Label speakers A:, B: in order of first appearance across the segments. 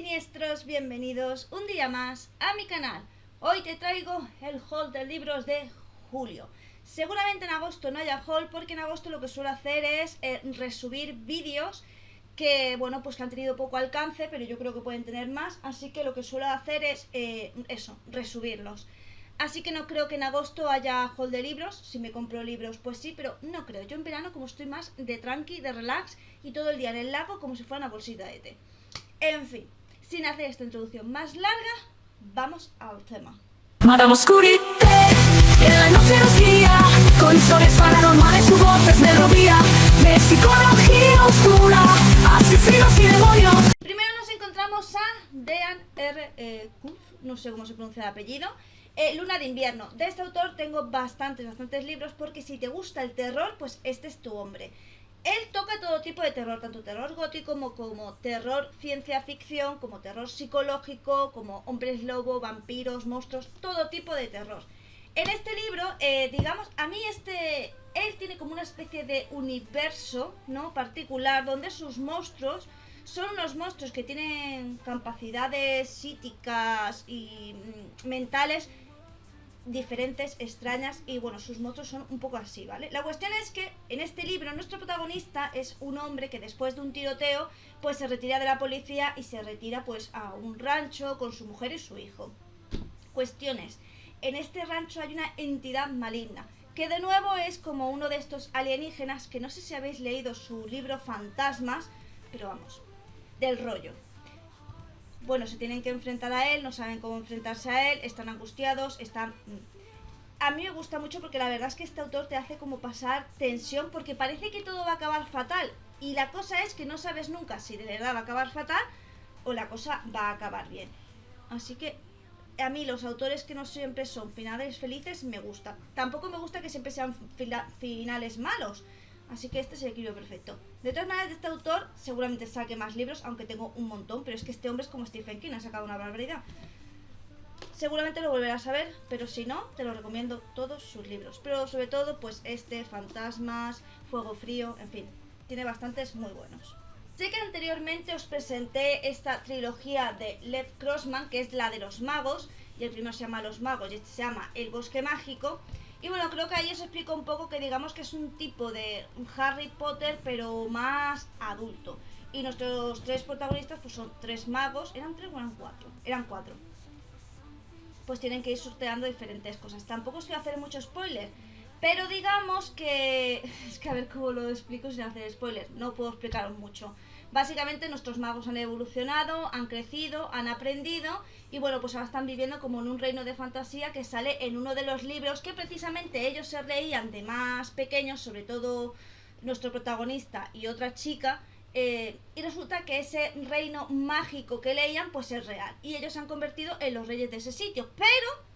A: siniestros, bienvenidos un día más a mi canal. Hoy te traigo el haul de libros de julio. Seguramente en agosto no haya haul porque en agosto lo que suelo hacer es resubir vídeos que, bueno, pues que han tenido poco alcance, pero yo creo que pueden tener más, así que lo que suelo hacer es resubirlos. Así que no creo que en agosto haya haul de libros. Si me compro libros, pues sí, pero no creo. Yo en verano, como estoy más de tranqui, de relax y todo el día en el lago como si fuera una bolsita de té. En fin, sin hacer esta introducción más larga, vamos al tema.
B: Madame Oscurité, y en la noche nos guía con historias paranormales, su voz es melodía de psicología oscura, asesinos y demonios.
A: Primero nos encontramos a Dean R. Koontz, no sé cómo se pronuncia el apellido. Luna de invierno. De este autor tengo bastantes libros porque si te gusta el terror, pues este es tu hombre. Él toca todo tipo de terror, tanto terror gótico como terror ciencia ficción, como terror psicológico, como hombres lobo, vampiros, monstruos, todo tipo de terror. En este libro, digamos, a mí él tiene como una especie de universo, ¿no?, particular, donde sus monstruos son unos monstruos que tienen capacidades psíquicas y mentales diferentes, extrañas, y bueno, sus monstruos son un poco así, ¿vale? La cuestión es que en este libro nuestro protagonista es un hombre que después de un tiroteo pues se retira de la policía y se retira pues a un rancho con su mujer y su hijo. Cuestiones: en este rancho hay una entidad maligna que de nuevo es como uno de estos alienígenas que no sé si habéis leído su libro Fantasmas, pero vamos, del rollo. Bueno, se tienen que enfrentar a él, no saben cómo enfrentarse a él, están angustiados, A mí me gusta mucho porque la verdad es que este autor te hace como pasar tensión porque parece que todo va a acabar fatal. Y la cosa es que no sabes nunca si de verdad va a acabar fatal o la cosa va a acabar bien. Así que a mí los autores que no siempre son finales felices me gusta. Tampoco me gusta que siempre sean finales malos. Así que este es el equilibrio perfecto. De todas maneras, de este autor seguramente saque más libros, aunque tengo un montón, pero es que este hombre es como Stephen King, ha sacado una barbaridad. Seguramente lo volverás a ver, pero si no, te lo recomiendo todos sus libros. Pero sobre todo, pues Fantasmas, Fuego Frío, en fin, tiene bastantes muy buenos. Sé que anteriormente os presenté esta trilogía de Lev Grossman, que es la de los magos, y el primero se llama Los Magos y este se llama El Bosque Mágico. Y bueno, creo que ahí os explico un poco que digamos que es un tipo de Harry Potter, pero más adulto. Y nuestros tres protagonistas pues son tres magos. ¿Eran tres o eran cuatro? Eran cuatro. Pues tienen que ir sorteando diferentes cosas. Tampoco os quiero hacer mucho spoiler, pero digamos que... Es que a ver cómo lo explico sin hacer spoiler. No puedo explicaros mucho. Básicamente nuestros magos han evolucionado, han crecido, han aprendido y bueno, pues ahora están viviendo como en un reino de fantasía que sale en uno de los libros que precisamente ellos se leían de más pequeños, sobre todo nuestro protagonista y otra chica, y resulta que ese reino mágico que leían pues es real y ellos se han convertido en los reyes de ese sitio, pero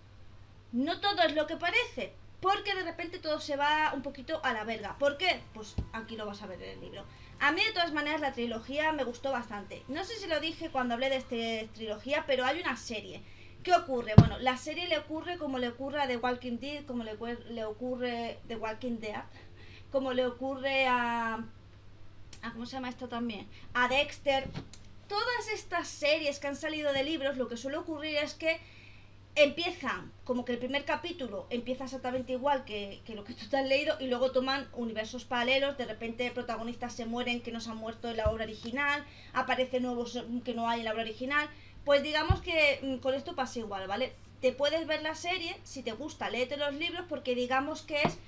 A: no todo es lo que parece, porque de repente todo se va un poquito a la verga. ¿Por qué? Pues aquí lo vas a ver en el libro. A mí de todas maneras la trilogía me gustó bastante. No sé si lo dije cuando hablé de esta trilogía, pero hay una serie. ¿Qué ocurre? Bueno, la serie le ocurre como le ocurre a The Walking Dead, como le ocurre The Walking Dead, como le ocurre a ¿cómo se llama esto también? A Dexter. Todas estas series que han salido de libros, lo que suele ocurrir es que empiezan, como que el primer capítulo empieza exactamente igual que lo que tú te has leído y luego toman universos paralelos, de repente protagonistas se mueren que no se han muerto en la obra original, aparecen nuevos que no hay en la obra original, pues digamos que con esto pasa igual, ¿vale? Te puedes ver la serie, si te gusta, léete los libros porque digamos que es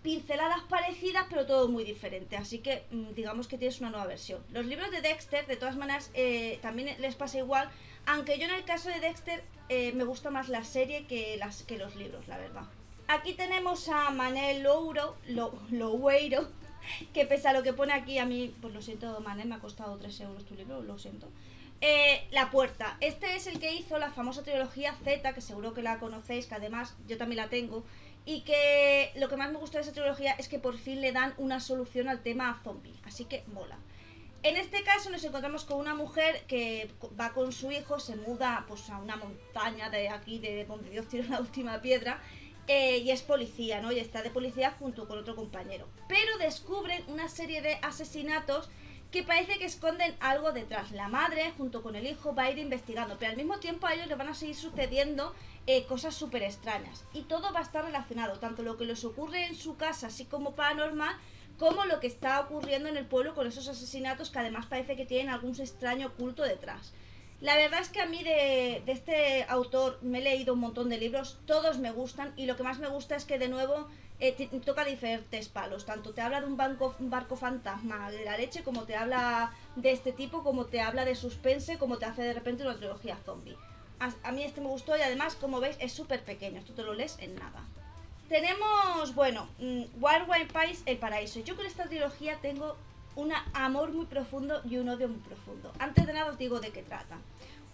A: pinceladas parecidas pero todo muy diferente, así que digamos que tienes una nueva versión. Los libros de Dexter de todas maneras también les pasa igual, aunque yo en el caso de Dexter me gusta más la serie que los libros, la verdad. Aquí tenemos a Manel Loureiro, que pese a lo que pone aquí, a mí, pues lo siento Manel, me ha costado 3 euros tu libro, lo siento. La Puerta, este es el que hizo la famosa trilogía Z, que seguro que la conocéis, que además yo también la tengo, y que lo que más me gusta de esa trilogía es que por fin le dan una solución al tema zombie, así que mola. En este caso nos encontramos con una mujer que va con su hijo, se muda pues a una montaña de aquí, de donde Dios tiró la última piedra, y es policía, ¿no? Y está de policía junto con otro compañero. Pero descubren una serie de asesinatos que parece que esconden algo detrás. La madre, junto con el hijo, va a ir investigando, pero al mismo tiempo a ellos les van a seguir sucediendo cosas súper extrañas. Y todo va a estar relacionado, tanto lo que les ocurre en su casa, así como paranormal, como lo que está ocurriendo en el pueblo con esos asesinatos que además parece que tienen algún extraño culto detrás. La verdad es que a mí de este autor me he leído un montón de libros, todos me gustan y lo que más me gusta es que de nuevo toca diferentes palos, tanto te habla de un barco fantasma de la leche, como te habla de este tipo, como te habla de suspense, como te hace de repente una trilogía zombie. A mí este me gustó y además, como veis, es súper pequeño, esto te lo lees en nada. Tenemos, bueno, Wild Wild Pies, El Paraíso. Yo con esta trilogía tengo un amor muy profundo y un odio muy profundo. Antes de nada os digo de qué trata.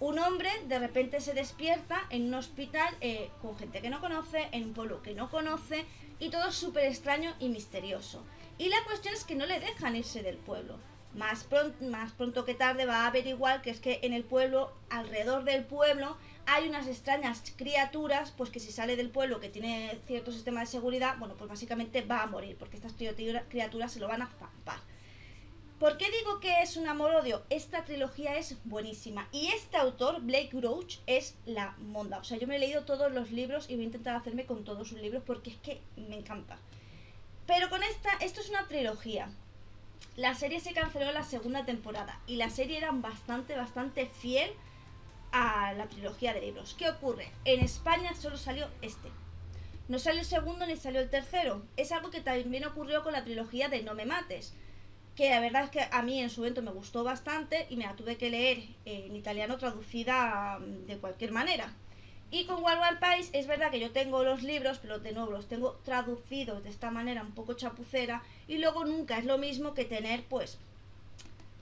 A: Un hombre de repente se despierta en un hospital con gente que no conoce, en un pueblo que no conoce, y todo es súper extraño y misterioso. Y la cuestión es que no le dejan irse del pueblo. Más pronto que tarde va a averiguar que es que en el pueblo, alrededor del pueblo, hay unas extrañas criaturas, pues que si sale del pueblo que tiene cierto sistema de seguridad, bueno, pues básicamente va a morir, porque estas criaturas se lo van a zampar. ¿Por qué digo que es un amor-odio? Esta trilogía es buenísima. Y este autor, Blake Crouch, es la monda. O sea, yo me he leído todos los libros y voy a intentar hacerme con todos sus libros porque es que me encanta. Pero con esto es una trilogía. La serie se canceló en la segunda temporada y la serie era bastante fiel a la trilogía de libros. ¿Qué ocurre? En España solo salió este. No salió el segundo ni salió el tercero. Es algo que también ocurrió con la trilogía de No me mates, que la verdad es que a mí en su momento me gustó bastante y me la tuve que leer en italiano traducida de cualquier manera. Y con Wild Wild Pies es verdad que yo tengo los libros, pero de nuevo los tengo traducidos de esta manera un poco chapucera, y luego nunca es lo mismo que tener, pues,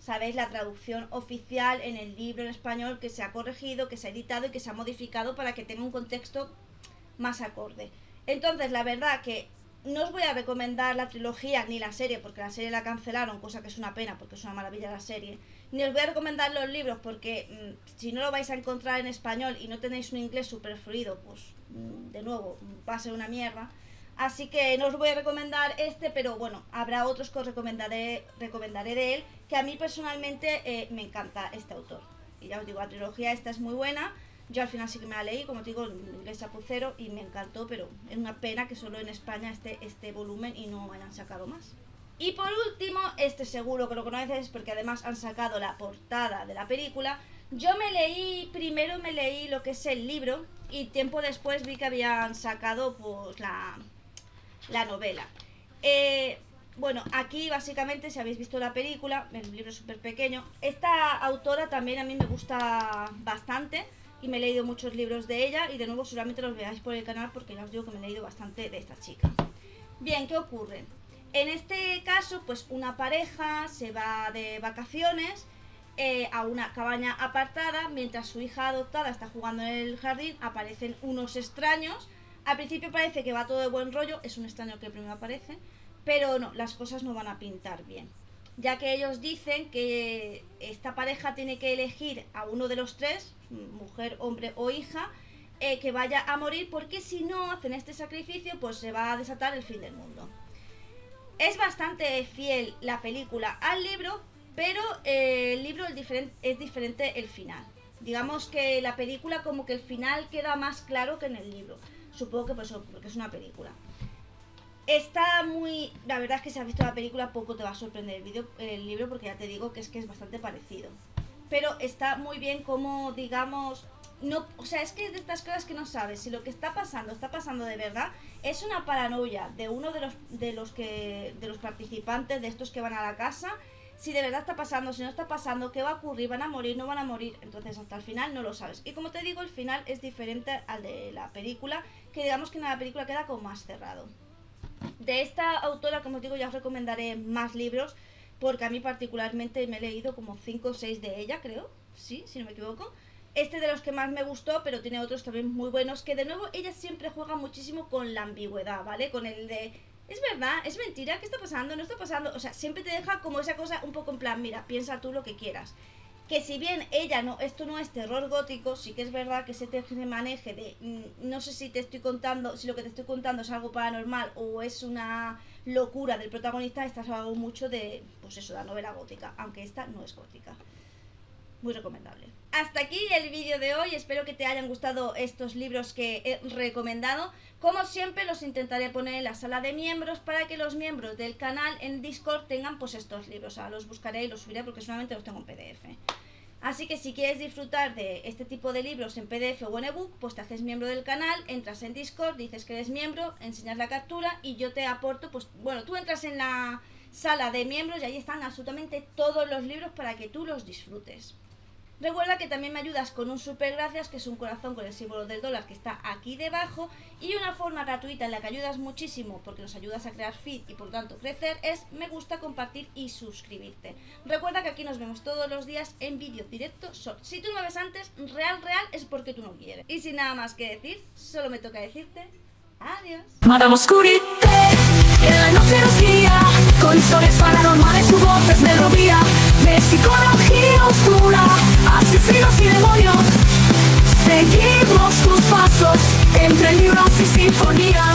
A: sabéis, la traducción oficial en el libro en español, que se ha corregido, que se ha editado y que se ha modificado para que tenga un contexto más acorde. Entonces, la verdad que no os voy a recomendar la trilogía ni la serie, porque la serie la cancelaron, cosa que es una pena porque es una maravilla la serie. Ni os voy a recomendar los libros porque si no lo vais a encontrar en español y no tenéis un inglés súper fluido, pues de nuevo va a ser una mierda. Así que no os voy a recomendar este, pero bueno, habrá otros que os recomendaré de él, que a mí personalmente me encanta este autor. Y ya os digo, la trilogía esta es muy buena. Yo al final sí que me la leí, como te digo, en inglés chapucero y me encantó, pero es una pena que solo en España esté este volumen y no hayan sacado más. Y por último, este seguro que lo conoces porque además han sacado la portada de la película. Yo primero me leí lo que es el libro y tiempo después vi que habían sacado pues la novela. Bueno, aquí básicamente, si habéis visto la película, el libro es súper pequeño. Esta autora también a mí me gusta bastante y me he leído muchos libros de ella y de nuevo seguramente los veáis por el canal porque ya os digo que me he leído bastante de esta chica. Bien, ¿qué ocurre? En este caso, pues una pareja se va de vacaciones a una cabaña apartada, mientras su hija adoptada está jugando en el jardín, aparecen unos extraños. Al principio parece que va todo de buen rollo, es un extraño que primero aparece, pero no, las cosas no van a pintar bien, ya que ellos dicen que esta pareja tiene que elegir a uno de los tres, mujer, hombre o hija, que vaya a morir, porque si no hacen este sacrificio, pues se va a desatar el fin del mundo. Es bastante fiel la película al libro, pero el libro es diferente el final. Digamos que la película como que el final queda más claro que en el libro. Supongo que por eso, porque es una película. Está muy... La verdad es que si has visto la película poco te va a sorprender el libro porque ya te digo que es bastante parecido. Pero está muy bien como, digamos... No, o sea, es que es de estas cosas que no sabes si lo que está pasando de verdad. Es una paranoia de uno de los participantes, de estos que van a la casa. Si de verdad está pasando, si no está pasando, qué va a ocurrir, van a morir, no van a morir. Entonces hasta el final no lo sabes. Y como te digo, el final es diferente al de la película, que digamos que en la película queda como más cerrado. De esta autora, como os digo, ya os recomendaré más libros, porque a mí particularmente me he leído como 5 o 6 de ella, creo, sí, si no me equivoco. Este de los que más me gustó, pero tiene otros también muy buenos, que de nuevo ella siempre juega muchísimo con la ambigüedad, ¿vale? Con el de, ¿es verdad? ¿Es mentira? ¿Qué está pasando? ¿No está pasando? O sea, siempre te deja como esa cosa un poco en plan, mira, piensa tú lo que quieras. Que si bien esto no es terror gótico, sí que es verdad que se te maneje de, no sé si te estoy contando, si lo que te estoy contando es algo paranormal o es una locura del protagonista está salvado mucho de, pues eso, la novela gótica, aunque esta no es gótica. Muy recomendable. Hasta aquí el vídeo de hoy, espero que te hayan gustado estos libros que he recomendado. Como siempre los intentaré poner en la sala de miembros para que los miembros del canal en Discord tengan pues estos libros. Ahora los buscaré y los subiré porque solamente los tengo en PDF. Así que si quieres disfrutar de este tipo de libros en PDF o en ebook, pues te haces miembro del canal, entras en Discord, dices que eres miembro, enseñas la captura y yo te aporto, pues bueno, tú entras en la sala de miembros y ahí están absolutamente todos los libros para que tú los disfrutes. Recuerda que también me ayudas con un super gracias, que es un corazón con el símbolo del dólar que está aquí debajo, y una forma gratuita en la que ayudas muchísimo porque nos ayudas a crear feed y por lo tanto crecer es me gusta, compartir y suscribirte. Recuerda que aquí nos vemos todos los días en vídeo directo. Si tú me ves antes, real es porque tú no quieres. Y sin nada más que decir, solo me toca decirte adiós.
B: Madame Oscurite, en la noche nos guía, con historias paranormales, su voz es melodía de psicología oscura, asesinos y demonios. Seguimos tus pasos entre libros y sinfonías.